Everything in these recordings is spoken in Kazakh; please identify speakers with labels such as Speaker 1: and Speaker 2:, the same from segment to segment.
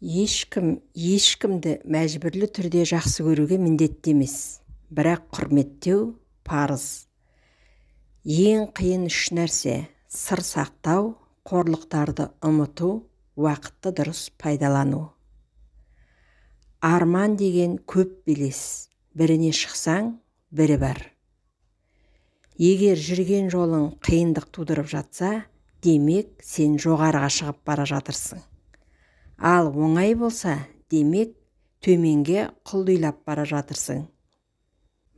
Speaker 1: ешкімді мәжбүрлі түрде жақсы көруге міндетті емес, бірақ құрметтеу парыз. Ең қиын үш нәрсе: сыр сақтау, қорлықтарды ұмыту, уақытты дұрыс пайдалану. Арман деген көп белес, біріне шықсаң, бірі бар. Егер жүрген жолың қиындық тудырып жатса, демек сен жоғарыға шығып бара жатырсың. Ал оңай болса, демек төменге құлдилап бара жатырсың.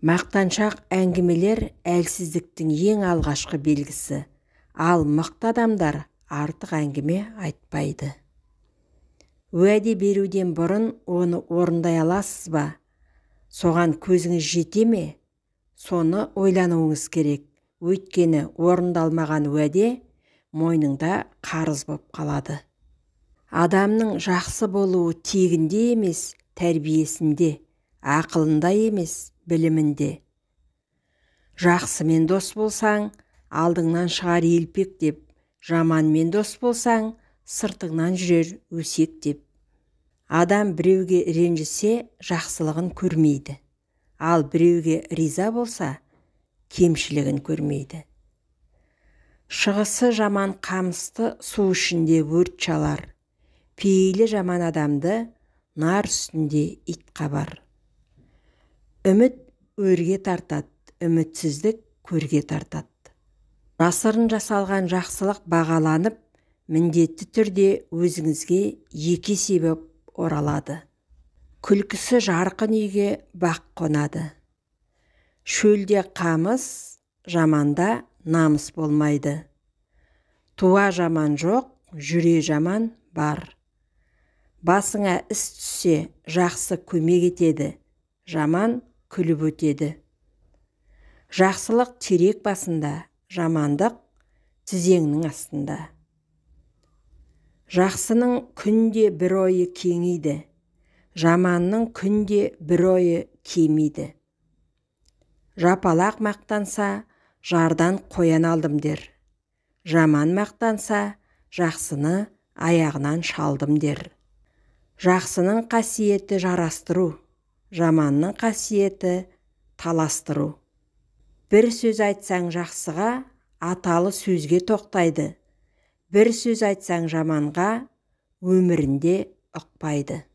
Speaker 1: Мақтаншақ әңгімелер әлсіздіктің ең алғашқы белгісі, ал мықты адамдар артық әңгіме айтпайды. Уәде беруден бұрын оны орындай аласыз ба? Соған көзіңіз жете ме? Соны ойлануыңыз керек. Өйткені орындалмаған уәде мойныңда қарыз боп қалады. Адамның жақсы болуы тегінде емес, тәрбиесінде, ақылында емес, білімінде. Жақсымен дос болсаң, алдыңнан шығар елпек деп, жаманмен дос болсаң, сыртыңнан жүрер өсек деп. Адам біреуге ренжісе, жақсылығын көрмейді. Ал біреуге риза болса, кемшілігін көрмейді. Шығысы жаман қамысты су ішінде өрт шалар. Пейілі жаман адамды нар үстінде ит қабар. Үміт өрге тартады, үмітсіздік көрге тартады. Жасырын жасалған жақсылық бағаланып, міндетті түрде өзіңізге екі себеп оралады. Күлкісі жарқын үйге бақ қонады. Шөлде қамыс, жаманда намыс болмайды. Туа жаман жоқ, жүре жаман бар. Басыңа іс түссе, жақсы көмек етеді, жаман күліп өтеді. Жақсылық терек басында, жамандық тізеңнің астында. Жақсының күнде бір ойы кеңейді, жаманның күнде бір ойы кемейді. Жапалақ мақтанса, жардан қоян алдым дер. Жаман мақтанса, жақсыны аяғынан шалдым дер. Жақсының қасиеті жарастыру, жаманның қасиеті таластыру. Бір сөз айтсаң жақсыға, аталы сөзге тоқтайды. Бір сөз айтсаң жаманға, өмірінде ұқпайды.